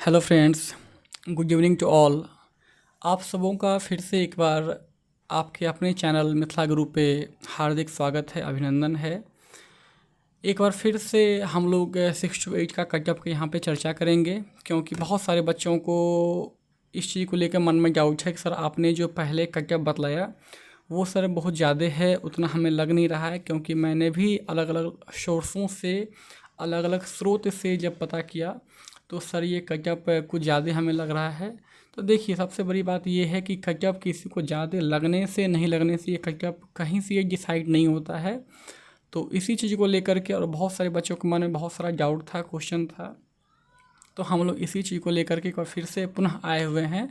Hello friends, good evening to all. आप सबों का फिर से एक बार आपके अपने चैनल मिथिला गुरु पे हार्दिक स्वागत है, अभिनंदन है। एक बार फिर से हम लोग 6 to 8 का कट ऑफ के यहाँ पे चर्चा करेंगे, क्योंकि बहुत सारे बच्चों को इस चीज़ को लेकर मन में डाउट है कि सर आपने जो पहले कट ऑफ बतलाया वो सर बहुत ज़्यादा है, उतना हमें लग नहीं रहा है। क्योंकि मैंने भी अलग अलग सोर्सों से, अलग अलग स्रोत से जब पता किया तो सर ये कटअप कुछ ज़्यादा हमें लग रहा है। तो देखिए, सबसे बड़ी बात ये है कि कटअप किसी को ज़्यादा लगने से नहीं लगने से ये कटअप कहीं से ये डिसाइड नहीं होता है। तो इसी चीज़ को लेकर के और बहुत सारे बच्चों के मन में बहुत सारा डाउट था, क्वेश्चन था। तो हम लोग इसी चीज़ को लेकर के एक बार फिर से पुनः आए हुए हैं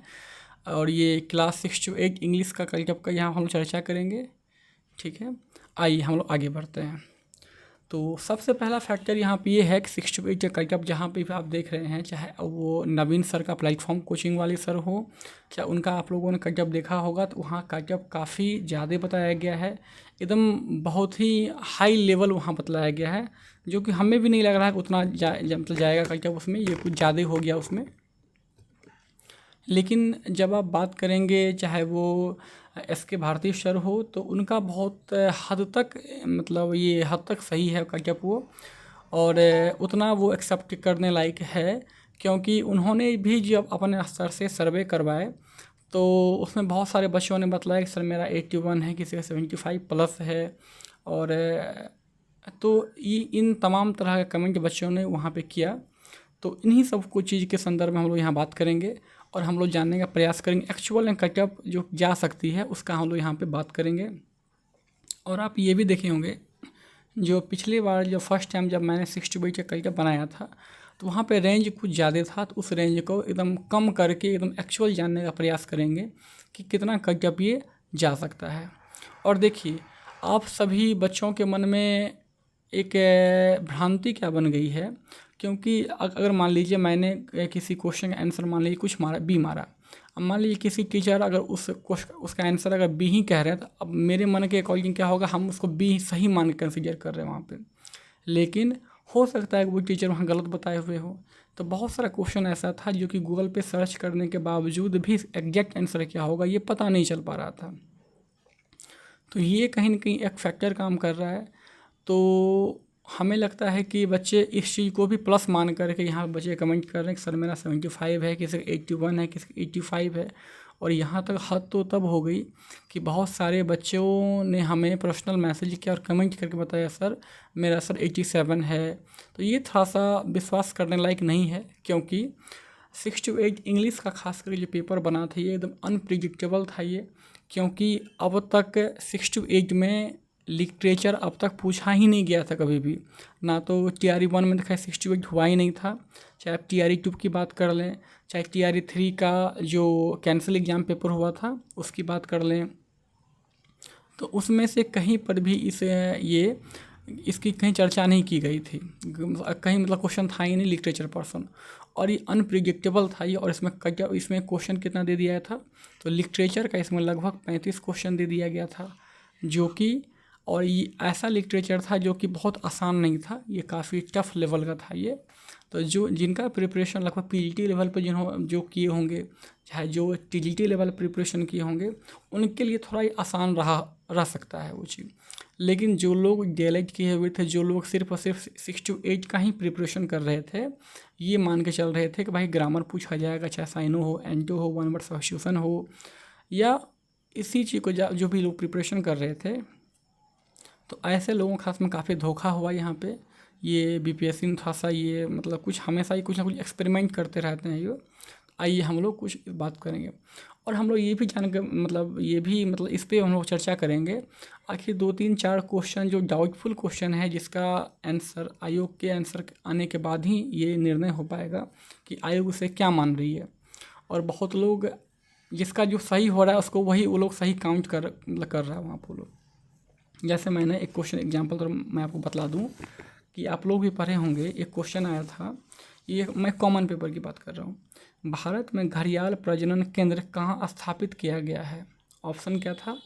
और ये क्लास 6 to 8 इंग्लिश का कटअप का यहाँ हम लोग चर्चा करेंगे। ठीक है, आइए हम लोग आगे बढ़ते हैं। तो सबसे पहला फैक्टर यहाँ पे ये है कि 6 to 8 कटअप जहाँ पे भी आप देख रहे हैं, चाहे वो नवीन सर का प्लेटफॉर्म कोचिंग वाले सर हो, चाहे उनका आप लोगों ने कटअप देखा होगा, तो वहाँ कटअप काफ़ी ज़्यादा बताया गया है। एकदम बहुत ही हाई लेवल वहाँ बतलाया गया है, जो कि हमें भी नहीं लग रहा है कि उतना मतलब जाएगा कटअप उसमें, ये कुछ ज़्यादा हो गया उसमें। लेकिन जब आप बात करेंगे, चाहे वो एस के भारती सर हो, तो उनका बहुत हद तक मतलब ये हद तक सही है कटअप वो, और उतना वो एक्सेप्ट करने लायक है। क्योंकि उन्होंने भी जब अपने स्तर से सर्वे करवाए तो उसमें बहुत सारे बच्चों ने बताया कि सर मेरा 81 है, किसी का 75 प्लस है। और तो ये इन तमाम तरह के कमेंट बच्चों ने वहाँ पे किया। तो इन्हीं सब कुछ चीज़ के संदर्भ में हम लोग यहाँ बात करेंगे और हम लोग जानने का प्रयास करेंगे एक्चुअल एंड कटअप जो जा सकती है उसका हम लोग यहाँ पे बात करेंगे। और आप ये भी देखे होंगे, जो पिछली बार जो फर्स्ट टाइम जब मैंने 6 to 8 का कटअप बनाया था, तो वहाँ पे रेंज कुछ ज़्यादा था। तो उस रेंज को एकदम कम करके एकदम एक्चुअल जानने का प्रयास करेंगे कि कितना कटअप ये जा सकता है। और देखिए, आप सभी बच्चों के मन में एक भ्रांति क्या बन गई है। क्योंकि अगर मान लीजिए मैंने किसी क्वेश्चन का आंसर मान लीजिए कुछ मारा, बी मारा। अब मान लीजिए किसी टीचर अगर उसका आंसर अगर बी ही कह रहे हैं, तो अब मेरे मन के अकॉर्डिंग क्या होगा, हम उसको बी सही मान के कंसिडर कर रहे हैं वहाँ पे। लेकिन हो सकता है कि वो टीचर वहाँ गलत बताए हुए हो। तो बहुत सारा क्वेश्चन ऐसा था जो कि गूगल पे सर्च करने के बावजूद भी एग्जैक्ट आंसर क्या होगा ये पता नहीं चल पा रहा था। तो ये कहीं ना कहीं एक फैक्टर काम कर रहा है। तो हमें लगता है कि बच्चे इस चीज़ को भी प्लस मान करके यहाँ बच्चे कमेंट कर रहे हैं कि सर मेरा 75 है, किसी का 81 है, किसी का 85 है। और यहाँ तक हद तो तब हो गई कि बहुत सारे बच्चों ने हमें पर्सनल मैसेज किया और कमेंट करके बताया सर मेरा सर 87 है। तो ये थोड़ा सा विश्वास करने लायक नहीं है। क्योंकि 6 to 8 इंग्लिश का खास करके जो पेपर बना था ये एकदम अनप्रिडिक्टेबल था ये। क्योंकि अब तक 6 to 8 में लिटरेचर अब तक पूछा ही नहीं गया था कभी भी। ना तो TRE 1 में देखा 6 to 8 हुआ ही नहीं था। चाहे आप TRE 2 की बात कर लें, चाहे TRE 3 का जो कैंसिल एग्ज़ाम पेपर हुआ था उसकी बात कर लें, तो उसमें से कहीं पर भी इसकी कहीं चर्चा नहीं की गई थी। कहीं मतलब क्वेश्चन था ही नहीं लिटरेचर पर्सन। और ये अनप्रिडिक्टेबल था ये। और इसमें क्वेश्चन कितना दे दिया था, तो लिटरेचर का इसमें लगभग 35 क्वेश्चन दे दिया गया था, जो कि और ये ऐसा लिटरेचर था जो कि बहुत आसान नहीं था, ये काफ़ी टफ लेवल का था ये। तो जो जिनका प्रिपरेशन लगभग PGT लेवल पर जो किए होंगे, चाहे जो TGT लेवल प्रिपरेशन किए होंगे, उनके लिए थोड़ा ही आसान रह सकता है वो चीज़। लेकिन जो लोग DLED किए हुए थे, जो लोग सिर्फ और सिर्फ 6 to 8 का ही प्रिपरेशन कर रहे थे, ये मान के चल रहे थे कि भाई ग्रामर पूछा जाएगा, चाहे साइनो हो, एंटो हो, वन वर्ड सब्स्टिट्यूशन हो, या इसी चीज़ को जो भी लोग प्रिपरेशन कर रहे थे, तो ऐसे लोगों के साथ में काफ़ी धोखा हुआ यहाँ पे। ये BPSC में थोड़ा सा ये मतलब कुछ हमेशा ही कुछ ना कुछ एक्सपेरिमेंट करते रहते हैं ये। आइए हम लोग कुछ बात करेंगे और हम लोग ये भी जान के मतलब इस पे हम लोग चर्चा करेंगे। आखिर 2 3 4 क्वेश्चन जो डाउटफुल क्वेश्चन है, जिसका आंसर आयोग के आंसर आने के बाद ही ये निर्णय हो पाएगा कि आयोग उसे क्या मान रही है। और बहुत लोग जिसका जो सही हो रहा है उसको वही वो लोग सही काउंट कर रहा है वहाँ पर लोग। जैसे मैंने एक क्वेश्चन एग्जांपल तो मैं आपको बतला दूं कि आप लोग भी पढ़े होंगे। एक क्वेश्चन आया था, ये मैं कॉमन पेपर की बात कर रहा हूँ। भारत में घड़ियाल प्रजनन केंद्र कहाँ स्थापित किया गया है? ऑप्शन क्या था?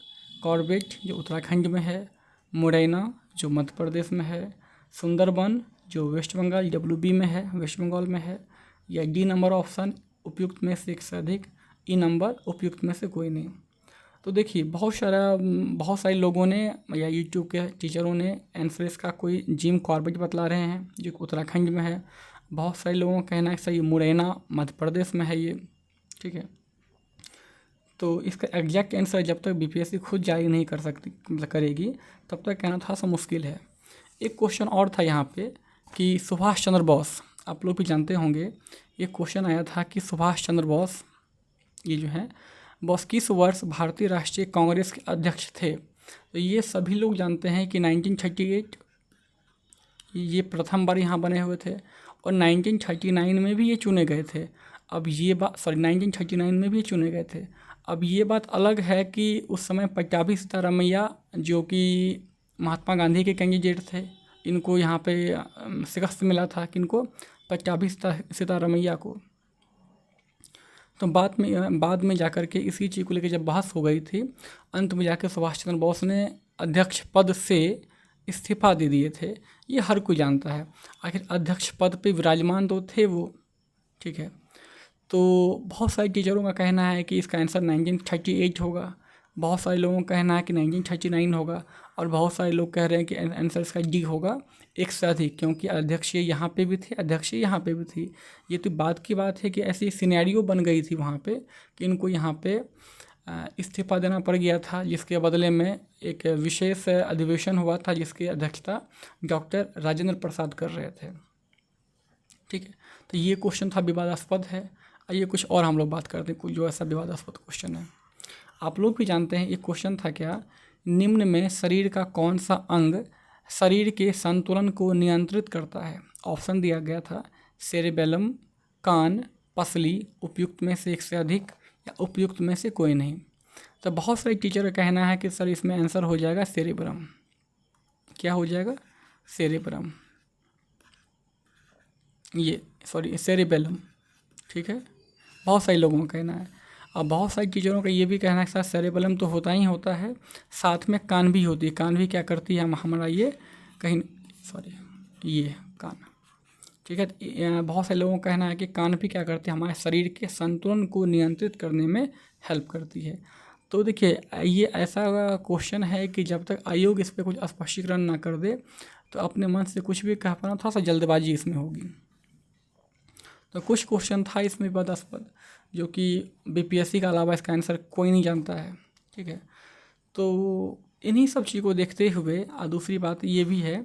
कॉर्बेट जो उत्तराखंड में है, मुरैना जो मध्य प्रदेश में है, सुंदरबन जो वेस्ट बंगाल WB में है, वेस्ट बंगाल में है, या डी नंबर ऑप्शन उपयुक्त में से एक से अधिक, ई नंबर उपयुक्त में से कोई नहीं। तो देखिए बहुत बहुत सारे लोगों ने या यूट्यूब के टीचरों ने आंसर इसका कोई जिम कॉर्बेट बतला रहे हैं जो कि उत्तराखंड में है। बहुत सारे लोगों का कहना है कि सर ये मुरैना मध्य प्रदेश में है ये, ठीक है। तो इसका एग्जैक्ट आंसर जब तक बीपीएससी खुद जारी नहीं कर सकती मतलब करेगी तब तक कहना थोड़ा सा मुश्किल है। एक क्वेश्चन और था यहाँ पे कि सुभाष चंद्र बोस, आप लोग भी जानते होंगे, ये क्वेश्चन आया था कि सुभाष चंद्र बोस ये जो है बोस किस वर्ष भारतीय राष्ट्रीय कांग्रेस के अध्यक्ष थे। तो ये सभी लोग जानते हैं कि 1938 ये प्रथम बार यहाँ बने हुए थे और 1939 में भी ये चुने गए थे। अब ये बात 1939 में भी चुने गए थे। अब ये बात अलग है कि उस समय पट्टाभी सीतारामैया जो कि महात्मा गांधी के कैंडिडेट थे, इनको यहाँ पे शिकस्त मिला था, किनको, पट्टाभी सीतारामैया को। तो बाद में जाकर के इसी चीज़ को लेकर जब बहस हो गई थी, अंत में जाकर सुभाष चंद्र बोस ने अध्यक्ष पद से इस्तीफा दे दिए थे। ये हर कोई जानता है, आखिर अध्यक्ष पद पे विराजमान तो थे वो, ठीक है। तो बहुत सारे टीचरों का कहना है कि इसका आंसर 1938 होगा, बहुत सारे लोगों का कहना है कि 1939 होगा और बहुत सारे लोग कह रहे हैं कि आंसर इसका डी होगा, एक से अधिक, क्योंकि अध्यक्ष यहाँ पे भी थे, अध्यक्ष यहाँ पे भी थी। ये तो बात की बात है कि ऐसी सिनेरियो बन गई थी वहाँ पे कि इनको यहाँ पे इस्तीफा देना पड़ गया था, जिसके बदले में एक विशेष अधिवेशन हुआ था जिसकी अध्यक्षता डॉक्टर राजेंद्र प्रसाद कर रहे थे, ठीक है। तो ये क्वेश्चन था विवादास्पद है। आइए कुछ और हम लोग बात करते हैं, कुछ जो ऐसा विवादास्पद क्वेश्चन है। आप लोग भी जानते हैं, एक क्वेश्चन था क्या, निम्न में शरीर का कौन सा अंग शरीर के संतुलन को नियंत्रित करता है। ऑप्शन दिया गया था सेरेबेलम, कान, पसली, उपयुक्त में से एक से अधिक या उपयुक्त में से कोई नहीं। तो बहुत सारे टीचर का कहना है कि सर इसमें आंसर हो जाएगा सेरेब्रम। क्या हो जाएगा, सेरेब्रम, ये सॉरी सेरेबेलम, ठीक है। बहुत सारे लोगों का कहना है। अब बहुत सारे टीचरों का ये भी कहना है कि सर सेरेबेलम तो होता ही होता है, साथ में कान भी होती है। कान भी क्या करती है, हमारा ये कहीं सॉरी ये कान, ठीक है। बहुत सारे लोगों का कहना है कि कान भी क्या करती है, हमारे शरीर के संतुलन को नियंत्रित करने में हेल्प करती है। तो देखिए ये ऐसा क्वेश्चन है कि जब तक आयोग इस पर कुछ स्पष्टीकरण ना कर दे तो अपने मन से कुछ भी कह पाना, थोड़ा सा जल्दबाजी इसमें होगी। तो कुछ क्वेश्चन था इसमें विवादास्पद जो कि बीपीएससी का अलावा इसका आंसर कोई नहीं जानता है, ठीक है। तो इन्हीं सब चीज़ को देखते हुए दूसरी बात ये भी है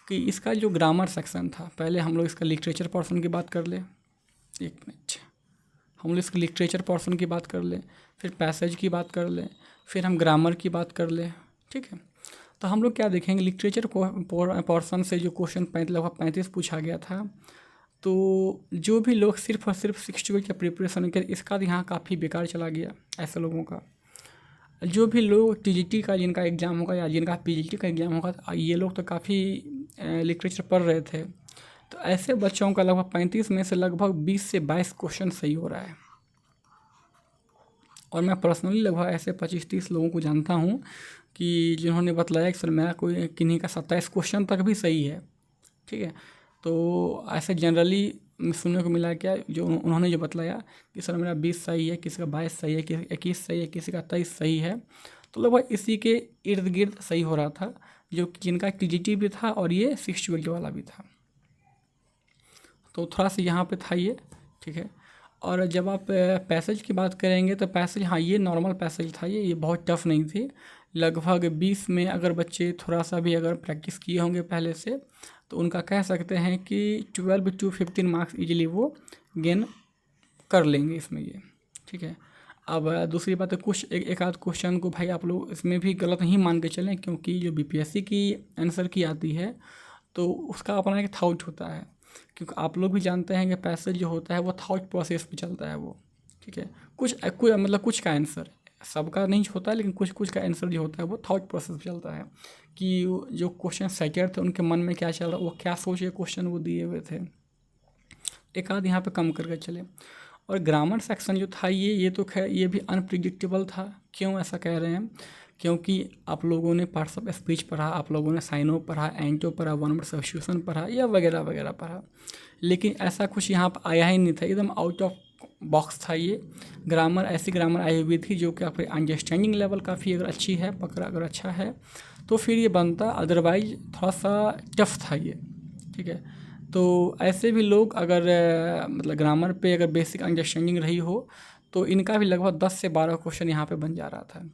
कि इसका जो ग्रामर सेक्शन था, पहले हम लोग इसका लिटरेचर पोर्शन की बात कर ले, एक मिनट, हम लोग इसके लिटरेचर पोर्शन की बात कर लें, फिर पैसेज की बात कर लें, फिर हम ग्रामर की बात कर लें, ठीक है। तो हम लोग क्या देखेंगे, लिटरेचर पोर्शन से जो क्वेश्चन लगभग 35 पूछा गया था, तो जो भी लोग सिर्फ और सिर्फ 6 का प्रिपरेशन कर, इसका यहाँ काफ़ी बेकार चला गया ऐसे लोगों का। जो भी लोग टीजीटी का जिनका एग्ज़ाम होगा या जिनका पीजीटी का एग्ज़ाम होगा, ये लोग तो काफ़ी लिटरेचर पढ़ रहे थे, तो ऐसे बच्चों का लगभग 35 में से लगभग 20 से 22 क्वेश्चन सही हो रहा है। और मैं पर्सनली लगभग ऐसे 25-30 लोगों को जानता हूँ कि जिन्होंने बतलाया कि सर मेरा कोई किन्हीं का 27 क्वेश्चन तक भी सही है, ठीक है। तो ऐसे जनरली सुनने को मिला क्या, जो उन्होंने जो बतलाया कि सर मेरा 20 सही है, किसी का 22 सही है, किसी का 21 सही है, किसी का 23 सही है, तो लगभग इसी के इर्द गिर्द सही हो रहा था, जो जिनका टीजीटी भी था और ये 6 वाला भी था। तो थोड़ा सा यहाँ पे था ये, ठीक है। और जब आप पैसेज की बात करेंगे तो पैसेज, हाँ ये नॉर्मल पैसेज था, ये बहुत टफ नहीं थी। लगभग 20 में अगर बच्चे थोड़ा सा भी अगर प्रैक्टिस किए होंगे पहले से, तो उनका कह सकते हैं कि 12 to 15 मार्क्स इजीली वो गेन कर लेंगे इसमें ये, ठीक है। अब दूसरी बात है, कुछ एक आध क्वेश्चन को भाई आप लोग इसमें भी गलत नहीं मान के चलें, क्योंकि जो बीपीएससी की आंसर की आती है तो उसका अपना एक थॉट होता है, क्योंकि आप लोग भी जानते हैं कि पैसेज जो होता है वो थॉट प्रोसेस पे चलता है वो, ठीक है। मतलब कुछ का आंसर सबका नहीं होता है, लेकिन कुछ का आंसर जो होता है वो थॉट प्रोसेस पे चलता है कि जो क्वेश्चन सेटर थे उनके मन में क्या चल रहा है, वो क्या सोच के क्वेश्चन वो दिए हुए थे, एक आध यहाँ पे कम करके चले। और ग्रामर सेक्शन जो था ये तो खैर ये भी अनप्रिडिक्टेबल था। क्यों ऐसा कह रहे हैं? क्योंकि आप लोगों ने पार्ट्स ऑफ स्पीच पढ़ा, आप लोगों ने साइनो पढ़ा, एंटो पढ़ा, वन वर्ड सब्स्टिट्यूशन पढ़ा या वगैरह वगैरह पढ़ा, लेकिन ऐसा कुछ यहाँ पर आया ही नहीं था, एकदम आउट ऑफ बॉक्स था ये। ग्रामर ऐसी ग्रामर आई हुई थी जो कि आपकी अंडरस्टैंडिंग लेवल काफ़ी अगर अच्छी है, पकड़ा अगर अच्छा है तो फिर ये बनता, अदरवाइज थोड़ा सा टफ था ये। ठीक है, तो ऐसे भी लोग अगर मतलब ग्रामर पे अगर बेसिक अंडरस्टैंडिंग रही हो तो इनका भी लगभग 10 से 12 क्वेश्चन यहाँ पे बन जा रहा था।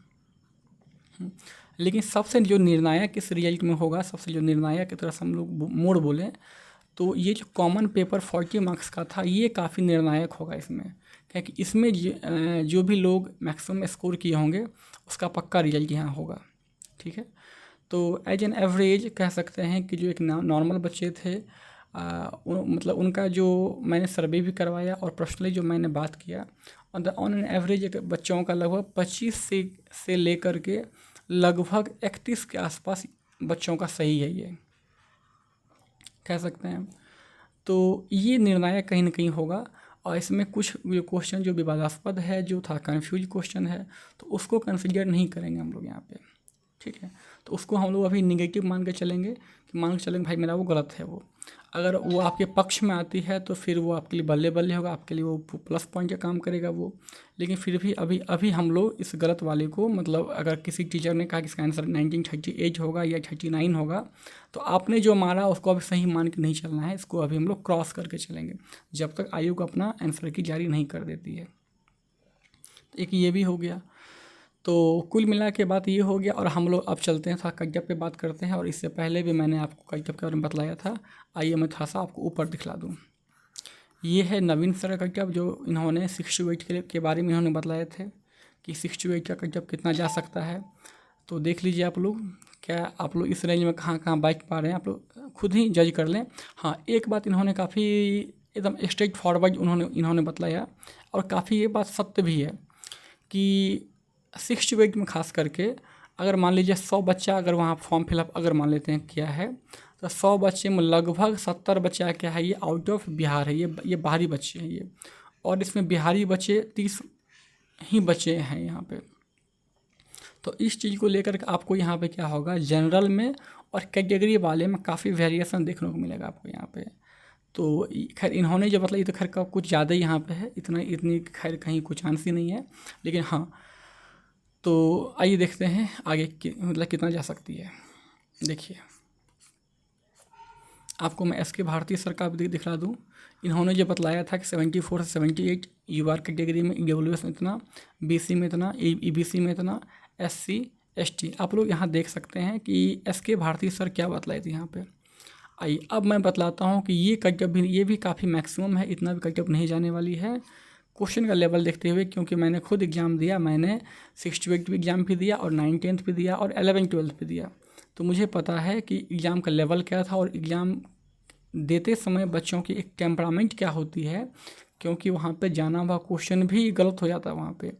लेकिन सबसे जो निर्णायक इस रिजल्ट में होगा, सबसे जो निर्णायक की तरह से हम लोग मोड़ बोलें तो ये जो कॉमन पेपर 40 मार्क्स का था ये काफ़ी निर्णायक होगा इसमें, क्योंकि इसमें जो भी लोग मैक्सिमम स्कोर किए होंगे उसका पक्का रिजल्ट यहाँ होगा। ठीक है, तो एज एन एवरेज कह सकते हैं कि जो एक नॉर्मल बच्चे थे मतलब उनका जो मैंने सर्वे भी करवाया और पर्सनली जो मैंने बात किया, ऑन एन एवरेज एक बच्चों का लगभग 25 से लेकर के लगभग 31 के आसपास बच्चों का सही है ये कह सकते हैं। तो ये निर्णायक कहीं ना कहीं होगा। और इसमें कुछ जो क्वेश्चन जो विवादास्पद है, जो था कन्फ्यूज क्वेश्चन है, तो उसको कंसिडर नहीं करेंगे हम लोग यहाँ पे। ठीक है, तो उसको हम लोग अभी निगेटिव मान के चलेंगे कि मान के चलेंगे भाई मेरा वो गलत है वो। अगर वो आपके पक्ष में आती है तो फिर वो आपके लिए बल्ले बल्ले होगा, आपके लिए वो प्लस पॉइंट का काम करेगा वो। लेकिन फिर भी अभी हम लोग इस गलत वाले को, मतलब अगर किसी टीचर ने कहा कि इसका आंसर 1938 होगा या 39 होगा, तो आपने जो मारा उसको अभी सही मान के नहीं चलना है, इसको अभी हम लोग क्रॉस करके चलेंगे जब तक आयोग अपना आंसर की जारी नहीं कर देती है। एक ये भी हो गया। तो कुल मिला के बात ये हो गया। और हम लोग अब चलते हैं, थोड़ा कज्जब पे बात करते हैं। और इससे पहले भी मैंने आपको कज्जब के बारे में बतलाया था, आइए मैं थोड़ा सा आपको ऊपर दिखला दूँ। ये है नवीन सर का कज्जब, जो इन्होंने 6 to 8 के बारे में इन्होंने बतलाए थे कि 6 to 8 का कज्जब कितना जा सकता है। तो देख लीजिए आप लोग, क्या आप लोग इस रेंज में कहाँ कहाँ बाइक पा रहे हैं, आप लोग खुद ही जज कर लें। हाँ, एक बात इन्होंने काफ़ी एकदम स्ट्रेट फॉरवर्ड इन्होंने बतलाया, और काफ़ी ये बात सत्य भी है कि 6 to 8 में खास करके अगर मान लीजिए 100 बच्चा अगर वहाँ फॉर्म फिलअप अगर मान लेते हैं किया है, तो 100 बच्चे में लगभग 70 बच्चा क्या है, ये आउट ऑफ बिहार है, ये बाहरी बच्चे हैं ये। और इसमें बिहारी बच्चे 30 ही बच्चे हैं यहाँ पे। तो इस चीज़ को लेकर के आपको यहाँ पे क्या होगा, जनरल में और कैटेगरी वाले में काफ़ी वेरिएशन देखने को मिलेगा आपको यहाँ पे। तो खैर इन्होंने जो मतलब ये तो खैर का कुछ ज़्यादा ही यहाँ पे है, इतनी खैर कहीं कुछ चांस ही नहीं है। लेकिन हाँ, तो आइए देखते हैं आगे मतलब कितना जा सकती है। देखिए, आपको मैं एस के भारती सर का भी दिखला दूँ। इन्होंने जो बतलाया था कि 74 से 78 यूआर कैटेगरी में, ईडब्ल्यूएस में इतना, बीसी में इतना, ईबीसी में इतना, एससी एसटी। आप लोग यहाँ देख सकते हैं कि एस के भारती सर क्या बतलाए थे यहाँ पे। आइए अब मैं बतलाता हूँ कि ये कटअप भी, ये भी काफ़ी मैक्सिमम है, इतना भी कटअप नहीं जाने वाली है क्वेश्चन का लेवल देखते हुए, क्योंकि मैंने खुद एग्ज़ाम दिया, मैंने 6 to 8 भी एग्ज़ाम भी दिया और 9th 10th भी दिया और 11th 12th भी दिया। तो मुझे पता है कि एग्ज़ाम का लेवल क्या था और एग्ज़ाम देते समय बच्चों की एक टेम्परामेंट क्या होती है, क्योंकि वहाँ पे जाना हुआ क्वेश्चन भी गलत हो जाता है वहाँ पे।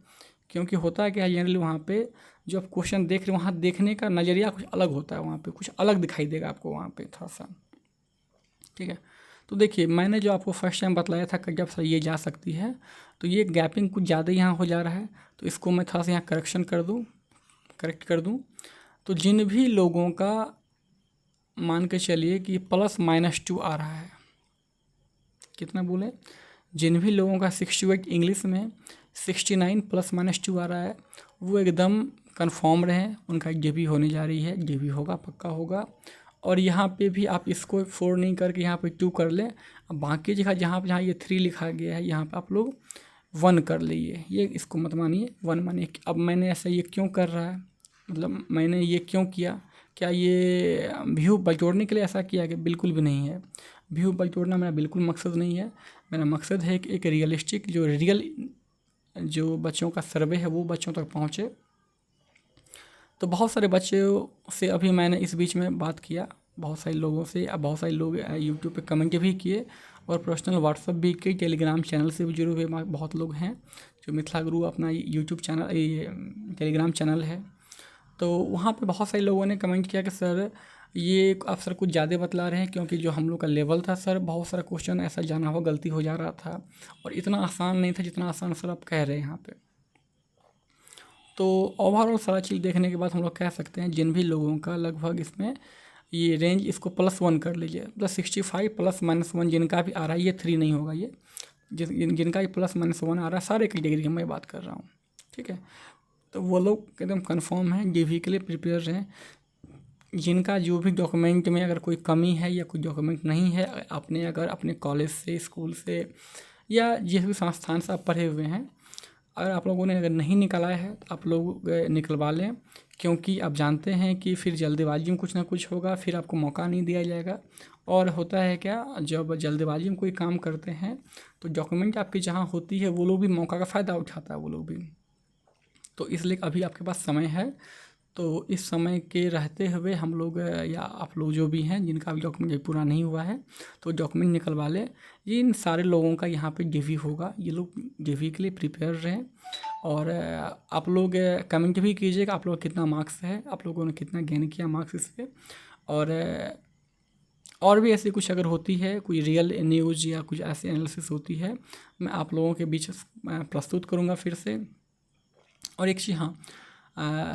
क्योंकि होता है कि जनरली वहाँ पे जो आप क्वेश्चन देख रहे हैं, वहाँ देखने का नज़रिया कुछ अलग होता है, वहाँ पे कुछ अलग दिखाई देगा आपको वहाँ पे थोड़ा सा। ठीक है, तो देखिए मैंने जो आपको फर्स्ट टाइम बतलाया था कि जब सर ये जा सकती है, तो ये गैपिंग कुछ ज़्यादा यहाँ हो जा रहा है, तो इसको मैं थोड़ा सा यहाँ करेक्ट कर दूँ। तो जिन भी लोगों का मान के चलिए कि +-2 आ रहा है, कितना बोले, जिन भी लोगों का 6 to 8 इंग्लिश में 69 +-2 आ रहा है, वो एकदम कन्फर्म रहें, उनका डीबी होने जा रही है, डीबी होगा, पक्का होगा। और यहाँ पे भी आप इसको 4 नहीं करके यहाँ पे 2 कर लें। अब बाकी जगह जहाँ ये 3 लिखा गया है, यहाँ पे आप लोग 1 कर लीजिए, ये इसको मत मानिए 1 मानिए। अब मैंने ऐसा ये क्यों कर रहा है, मतलब मैंने ये क्यों किया, क्या ये व्यू बटोरने के लिए ऐसा किया कि बिल्कुल भी नहीं है। व्यू बटोरना मेरा बिल्कुल मकसद नहीं है। मेरा मकसद है कि एक रियलिस्टिक जो बच्चों का सर्वे है वो बच्चों तक पहुँचे। तो बहुत सारे बच्चों से अभी मैंने इस बीच में बात किया, बहुत सारे लोगों से। अब बहुत सारे लोग यूट्यूब पे कमेंट भी किए और पर्सनल व्हाट्सअप भी किए, टेलीग्राम चैनल से भी जुड़े हुए बहुत लोग हैं। जो मिथिला गुरु अपना यूट्यूब चैनल, ये टेलीग्राम चैनल है, तो वहाँ पे बहुत सारे लोगों ने कमेंट किया कि सर ये आप सर कुछ ज़्यादा बतला रहे हैं, क्योंकि जो हम लोग का लेवल था सर, बहुत सारा क्वेश्चन ऐसा जाना हुआ गलती हो जा रहा था, और इतना आसान नहीं था जितना आसान सर आप कह रहे हैं यहाँ पे। तो ओवरऑल सारा चीज़ देखने के बाद हम लोग कह सकते हैं जिन भी लोगों का लगभग इसमें ये रेंज, इसको +1 कर लीजिए, मतलब 65 ±1 जिनका भी आ रहा है, ये 3 नहीं होगा, ये जिनका ये +-1 आ रहा है, सारे कैटेगरी की मैं बात कर रहा हूँ, ठीक है। तो वो लोग एकदम कंफर्म हैं, डीवी के लिए प्रिपेयर रहें। जिनका जो भी डॉक्यूमेंट में अगर कोई कमी है या कोई डॉक्यूमेंट नहीं है, आपने अगर अपने कॉलेज से, स्कूल से या जिस भी संस्थान से आप पढ़े हुए हैं, अगर आप लोगों ने अगर नहीं निकाला है तो आप लोग निकलवा लें, क्योंकि आप जानते हैं कि फिर जल्दबाजी में कुछ ना कुछ होगा, फिर आपको मौका नहीं दिया जाएगा। और होता है क्या, जब जल्दबाजी में कोई काम करते हैं तो डॉक्यूमेंट आपकी जहाँ होती है वो लोग भी मौका का फ़ायदा उठाता है, वो लोग भी। तो इसलिए अभी आपके पास समय है, तो इस समय के रहते हुए हम लोग या आप लोग जो भी हैं जिनका अभी डॉक्यूमेंट पूरा नहीं हुआ है, तो डॉक्यूमेंट निकलवा लें। ये इन सारे लोगों का यहाँ पे डीवी होगा, ये लोग डीवी के लिए प्रिपेयर रहें। और आप लोग कमेंट भी कीजिएगा आप लोग कितना मार्क्स है, आप लोगों ने कितना गेन किया मार्क्स इस पर। और भी ऐसी कुछ अगर होती है, कोई रियल न्यूज़ या कुछ ऐसी एनालिसिस होती है, मैं आप लोगों के बीच प्रस्तुत करूँगा फिर से। और एक चीज़, हाँ,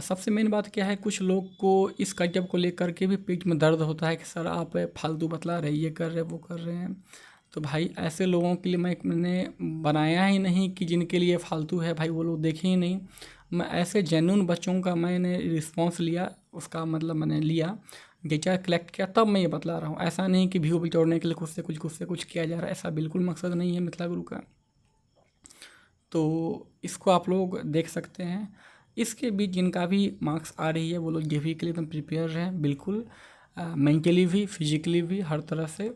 सबसे मेन बात क्या है, कुछ लोग को इस कर्तव्य को लेकर के भी पेट में दर्द होता है कि सर आप फालतू बतला रहे, ये कर रहे वो कर रहे हैं। तो भाई ऐसे लोगों के लिए मैंने बनाया ही नहीं कि जिनके लिए फालतू है, भाई वो लोग देखे ही नहीं। मैं ऐसे जेन्युइन बच्चों का मैंने रिस्पॉन्स लिया, उसका मतलब मैंने लिया, डेटा कलेक्ट किया, तब मैं ये बतला रहा हूँ। ऐसा नहीं कि व्यू बिटोरने के लिए खुद से कुछ किया जा रहा है, ऐसा बिल्कुल मकसद नहीं है मिथिला गुरु का। तो इसको आप लोग देख सकते हैं। इसके बीच जिनका भी मार्क्स आ रही है वो लोग डीवी के लिए एकदम प्रिपेयर रहें, बिल्कुल, मेंटली भी, फिजिकली भी, हर तरह से।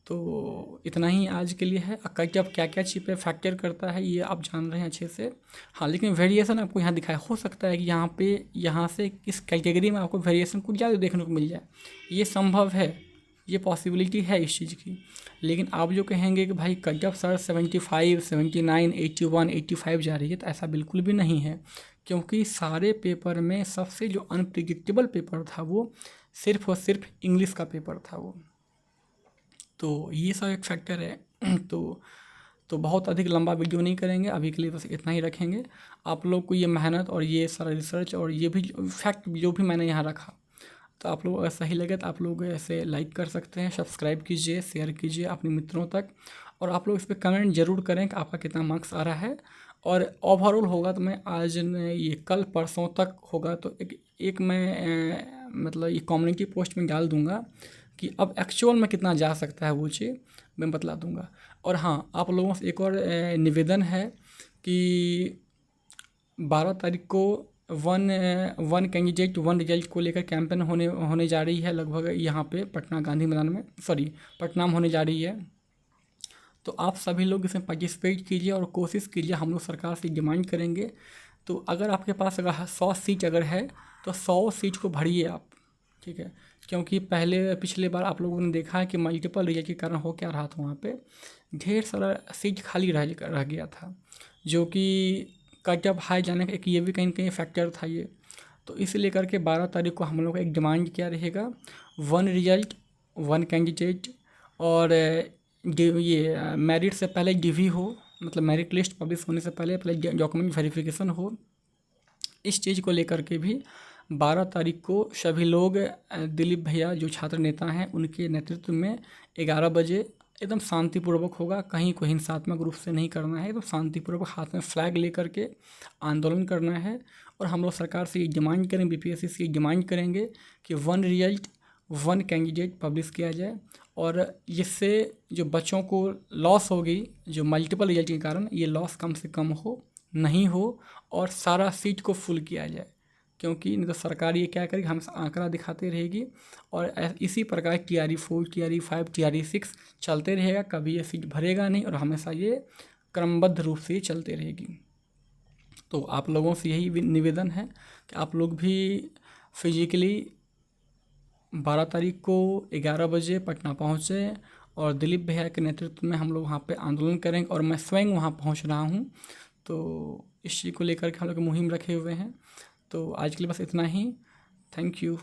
तो इतना ही आज के लिए है। कर्तव्य क्या क्या चीज़ पे फैक्टर करता है ये आप जान रहे हैं अच्छे से। हाँ, लेकिन वेरिएशन आपको यहाँ दिखाया, हो सकता है कि यहाँ से इस कैटेगरी में आपको वेरिएशन कुछ ज़्यादा देखने को मिल जाए, ये संभव है, ये पॉसिबिलिटी है इस चीज़ की। लेकिन आप जो कहेंगे कि भाई कर्तव्य सर 75, 79, 81, 85 जा रही है, तो ऐसा बिल्कुल भी नहीं है, क्योंकि सारे पेपर में सबसे जो अनप्रिडिक्टेबल पेपर था वो सिर्फ और सिर्फ इंग्लिश का पेपर था वो। तो ये सब एक फैक्टर है। तो बहुत अधिक लंबा वीडियो नहीं करेंगे, अभी के लिए बस इतना ही रखेंगे। आप लोग को ये मेहनत और ये सारा रिसर्च और ये भी फैक्ट जो भी मैंने यहाँ रखा, तो आप लोग अगर सही लगे तो आप लोग ऐसे लाइक कर सकते हैं, सब्सक्राइब कीजिए, शेयर कीजिए अपने मित्रों तक, और आप लोग इस पर कमेंट ज़रूर करें कि आपका कितना मार्क्स आ रहा है। और ओवरऑल होगा तो मैं आज ये कल परसों तक होगा तो एक मैं मतलब ये कम्युनिटी पोस्ट में डाल दूँगा कि अब एक्चुअल में कितना जा सकता है वो चीज़ मैं बतला दूँगा। और हाँ, आप लोगों से एक और निवेदन है कि 12 तारीख को वन कैंडिडेट वन रिजल्ट को लेकर कैंपेन होने जा रही है, लगभग यहाँ पे पटना गांधी मैदान में, सॉरी पटना में होने जा रही है। तो आप सभी लोग इसमें पार्टिसिपेट कीजिए और कोशिश कीजिए, हम लोग सरकार से डिमांड करेंगे। तो अगर आपके पास अगर 100 सीट अगर है तो 100 सीट को भरिए आप, ठीक है। क्योंकि पिछले बार आप लोगों ने देखा है कि मल्टीपल रिजल्ट के कारण हो क्या रहा था, वहाँ पे ढेर सारा सीट खाली रह गया था, जो कि कर्तव्य हाई जाने का एक ये भी कहीं ना कहीं फैक्टर था ये। तो इसे लेकर के 12 तारीख को हम लोग का एक डिमांड क्या रहेगा, वन रिजल्ट वन कैंडिडेट, और ये मेरिट से पहले डीवी हो, मतलब मेरिट लिस्ट पब्लिश होने से पहले डॉक्यूमेंट वेरिफिकेशन हो। इस चीज़ को लेकर के भी 12 तारीख को सभी लोग दिलीप भैया जो छात्र नेता हैं उनके नेतृत्व में 11 बजे एकदम शांतिपूर्वक होगा, कहीं कोई हिंसात्मक रूप से नहीं करना है, एकदम शांतिपूर्वक हाथ में फ्लैग लेकर के आंदोलन करना है। और हम लोग सरकार से ये डिमांड करें, बीपीएससी से ये डिमांड करेंगे कि one result one candidate publish किया जाए, और जिससे जो बच्चों को लॉस होगी जो मल्टीपल रिजल्ट के कारण, ये लॉस कम से कम हो, नहीं हो, और सारा सीट को फुल किया जाए। क्योंकि नहीं तो सरकार ये क्या करेगी, हमें आंकड़ा दिखाती रहेगी, और इसी प्रकार TRE4, TRE5, TRE6 चलते रहेगा, कभी ये सीट भरेगा नहीं, और हमेशा ये क्रमबद्ध रूप से चलते रहेगी। तो आप लोगों से यही निवेदन है कि आप लोग भी फिजिकली 12 तारीख को 11 बजे पटना पहुँचे, और दिलीप भैया के नेतृत्व में हम लोग वहाँ पे आंदोलन करेंगे, और मैं स्वयं वहाँ पहुँच रहा हूँ। तो इस चीज़ को लेकर के हम लोग मुहिम रखे हुए हैं। तो आज के लिए बस इतना ही। Thank you.